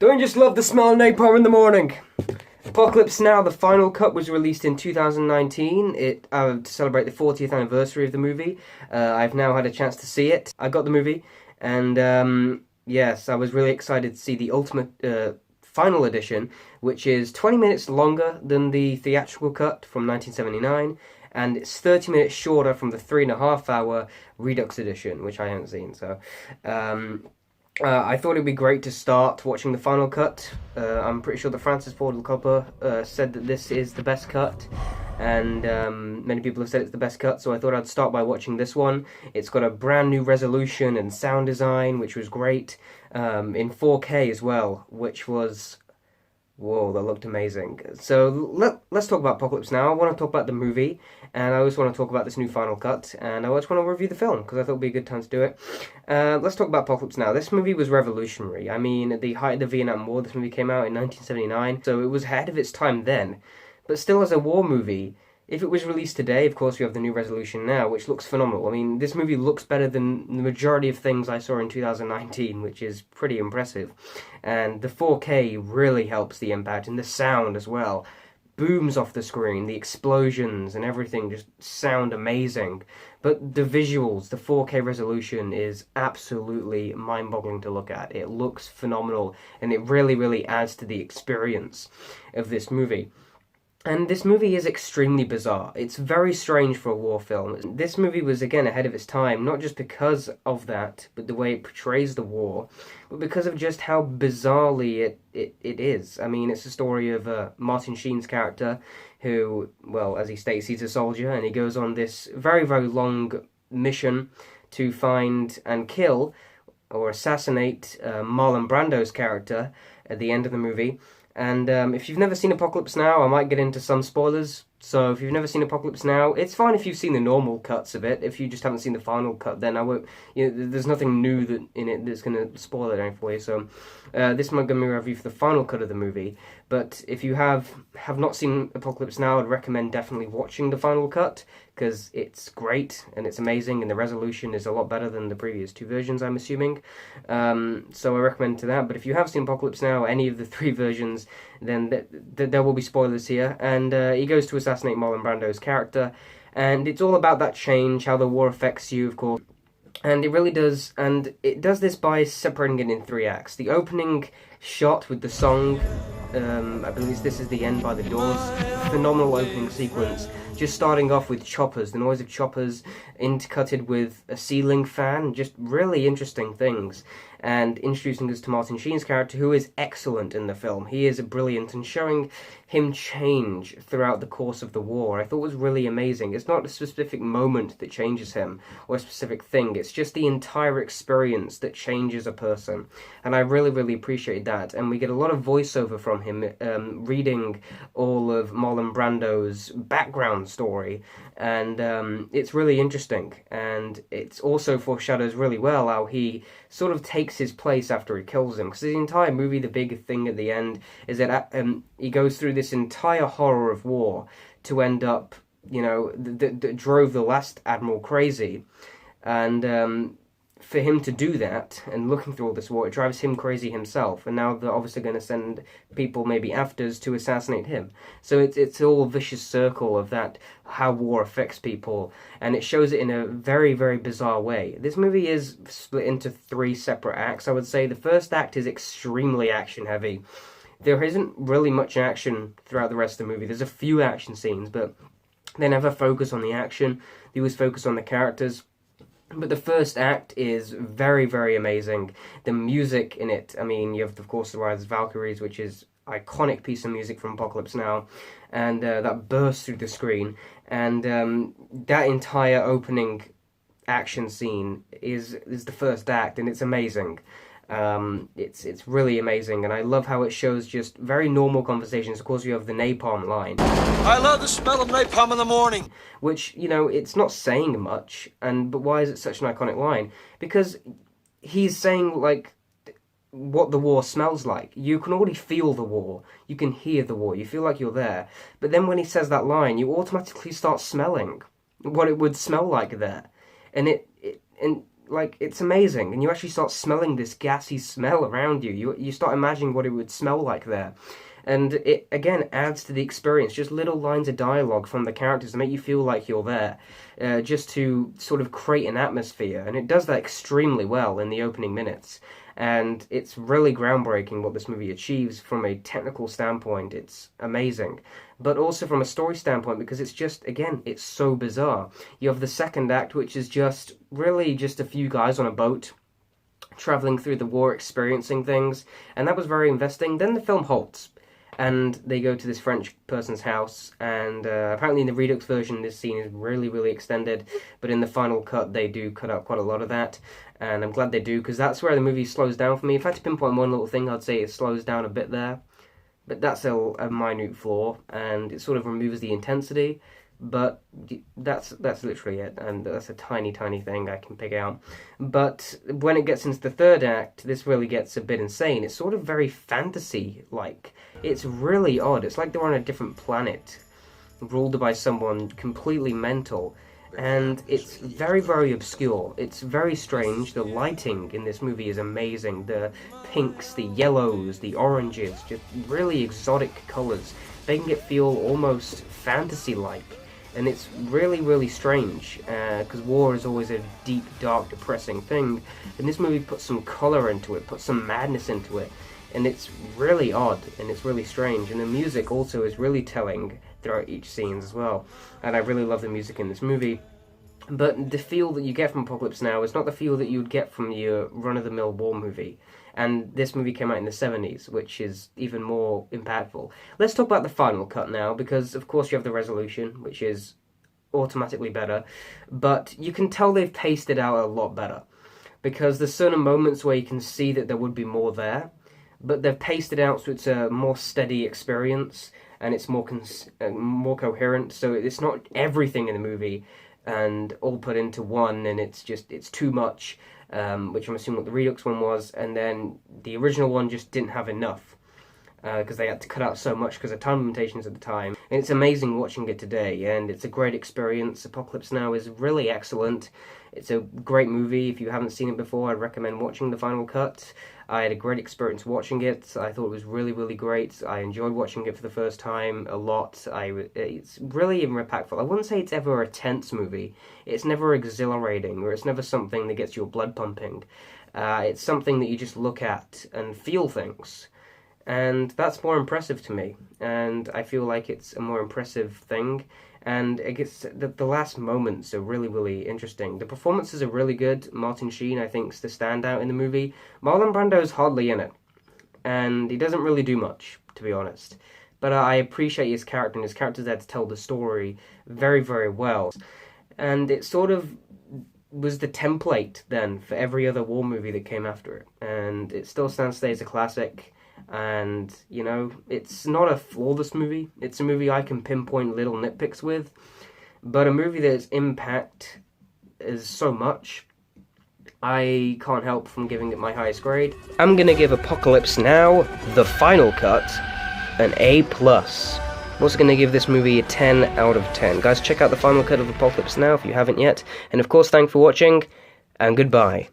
Don't you just love the smell of napalm in the morning? Apocalypse Now, the final cut, was released in 2019 to celebrate the 40th anniversary of the movie. I've now had a chance to see it. I got the movie, and yes, I was really excited to see the ultimate final edition, which is 20 minutes longer than the theatrical cut from 1979, and it's 30 minutes shorter from the 3.5-hour Redux edition, which I haven't seen. So, I thought it'd be great to start watching the final cut. I'm pretty sure that Francis Ford Coppola said that this is the best cut, and many people have said it's the best cut, so I thought I'd start by watching this one. It's got a brand new resolution and sound design, which was great, in 4K as well, which was... Whoa, that looked amazing. So let's talk about Apocalypse Now. I want to talk about the movie, and I also want to talk about this new final cut, and I just want to review the film, because I thought it would be a good time to do it. Let's talk about Apocalypse Now. This movie was revolutionary. I mean, at the height of the Vietnam War, this movie came out in 1979, so it was ahead of its time then. But still, as a war movie, if it was released today, of course, we have the new resolution now, which looks phenomenal. I mean, this movie looks better than the majority of things I saw in 2019, which is pretty impressive. And the 4K really helps the impact, and the sound as well. Booms off the screen, the explosions and everything just sound amazing. But the visuals, the 4K resolution is absolutely mind-boggling to look at. It looks phenomenal, and it really, really adds to the experience of this movie. And this movie is extremely bizarre. It's very strange for a war film. This movie was, again, ahead of its time, not just because of that, but the way it portrays the war, but because of just how bizarrely it is. I mean, it's a story of Martin Sheen's character, who, well, as he states, he's a soldier, and he goes on this very, very long mission to find and kill, or assassinate, Marlon Brando's character at the end of the movie. And if you've never seen Apocalypse Now, I might get into some spoilers. So if you've never seen Apocalypse Now, it's fine if you've seen the normal cuts of it. If you just haven't seen the final cut, then I won't. There's nothing new in it that's going to spoil it anything for you. So this might be a review for the final cut of the movie. But if you have not seen Apocalypse Now, I'd recommend definitely watching the final cut, because it's great and it's amazing, and the resolution is a lot better than the previous two versions, I'm assuming. So I recommend to that. But if you have seen Apocalypse Now, any of the three versions, then there will be spoilers here. And he goes to assassinate Marlon Brando's character, and it's all about that change, how the war affects you, of course. And it really does, and it does this by separating it in 3 acts. The opening shot with the song, I believe this is The End by The Doors, phenomenal opening sequence, just starting off with choppers, the noise of choppers intercutted with a ceiling fan, just really interesting things, and introducing us to Martin Sheen's character, who is excellent in the film. He is brilliant, and showing him change throughout the course of the war, I thought was really amazing. It's not a specific moment that changes him, or a specific thing, it's just the entire experience that changes a person, and I really, really appreciate that. And we get a lot of voiceover from him, reading all of Marlon Brando's background story, and it's really interesting, and it also foreshadows really well how he sort of takes his place after he kills him, because the entire movie, the big thing at the end is that he goes through this entire horror of war to end up, that drove the last admiral crazy, and for him to do that, and looking through all this war, it drives him crazy himself, and now they're obviously going to send people, maybe afters, to assassinate him. So it's all a vicious circle of that, how war affects people, and it shows it in a very, very bizarre way. This movie is split into 3 separate acts, I would say. The first act is extremely action-heavy. There isn't really much action throughout the rest of the movie. There's a few action scenes, but they never focus on the action. They always focus on the characters. But the first act is very, very amazing. The music in it, I mean, you have, of course, The Rise of Valkyries, which is an iconic piece of music from Apocalypse Now, and that bursts through the screen. And that entire opening action scene is the first act, and it's amazing. It's really amazing, and I love how it shows just very normal conversations. Of course, you have the napalm line. I love the smell of napalm in the morning. Which, it's not saying much, but why is it such an iconic line? Because he's saying, what the war smells like. You can already feel the war. You can hear the war. You feel like you're there. But then when he says that line, you automatically start smelling what it would smell like there. And like, it's amazing, and you actually start smelling this gassy smell around you. You start imagining what it would smell like there. And it, again, adds to the experience. Just little lines of dialogue from the characters to make you feel like you're there, just to sort of create an atmosphere. And it does that extremely well in the opening minutes. And it's really groundbreaking what this movie achieves from a technical standpoint. It's amazing. But also from a story standpoint, because it's just, again, it's so bizarre. You have the second act, which is just, really just a few guys on a boat, traveling through the war, experiencing things. And that was very investing. Then the film halts. And they go to this French person's house, and apparently in the Redux version this scene is really, really extended, but in the final cut they do cut out quite a lot of that, and I'm glad they do, because that's where the movie slows down for me. If I had to pinpoint one little thing, I'd say it slows down a bit there, but that's a minute flaw, and it sort of removes the intensity, but that's literally it, and that's a tiny, tiny thing I can pick out. But when it gets into the third act, this really gets a bit insane. It's sort of very fantasy-like. It's really odd. It's like they're on a different planet, ruled by someone completely mental, and it's very, very obscure. It's very strange. The lighting in this movie is amazing. The pinks, the yellows, the oranges, just really exotic colours, making it feel almost fantasy-like. And it's really, really strange, because war is always a deep, dark, depressing thing, and this movie puts some colour into it, puts some madness into it, and it's really odd, and it's really strange, and the music also is really telling throughout each scene as well, and I really love the music in this movie. But the feel that you get from Apocalypse Now is not the feel that you would get from your run-of-the-mill war movie. And this movie came out in the 70s, which is even more impactful. Let's talk about the final cut now, because of course you have the resolution, which is automatically better, but you can tell they've paced it out a lot better, because there's certain moments where you can see that there would be more there, but they've paced it out so it's a more steady experience, and it's more coherent, so it's not everything in the movie and all put into one, and it's too much, which I'm assuming what the Redux one was, and then the original one just didn't have enough, because they had to cut out so much because of time limitations at the time. And it's amazing watching it today, and it's a great experience. Apocalypse Now is really excellent. It's a great movie. If you haven't seen it before, I'd recommend watching the final cut. I had a great experience watching it. I thought it was really, really great. I enjoyed watching it for the first time a lot. It's really impactful. I wouldn't say it's ever a tense movie. It's never exhilarating, or it's never something that gets your blood pumping. It's something that you just look at and feel things. And that's more impressive to me. And I feel like it's a more impressive thing. And it gets the last moments are really, really interesting. The performances are really good. Martin Sheen, I think, is the standout in the movie. Marlon Brando's hardly in it, and he doesn't really do much, to be honest. But I appreciate his character, and his character's there to tell the story very, very well. And it sort of was the template then for every other war movie that came after it, and it still stands today as a classic. And, you know, it's not a flawless movie. It's a movie I can pinpoint little nitpicks with, but a movie that's impact is so much, I can't help from giving it my highest grade. I'm gonna give Apocalypse Now, the final cut, an A+. I'm also gonna give this movie a 10 out of 10. Guys, check out the final cut of Apocalypse Now if you haven't yet, and of course, thanks for watching, and goodbye.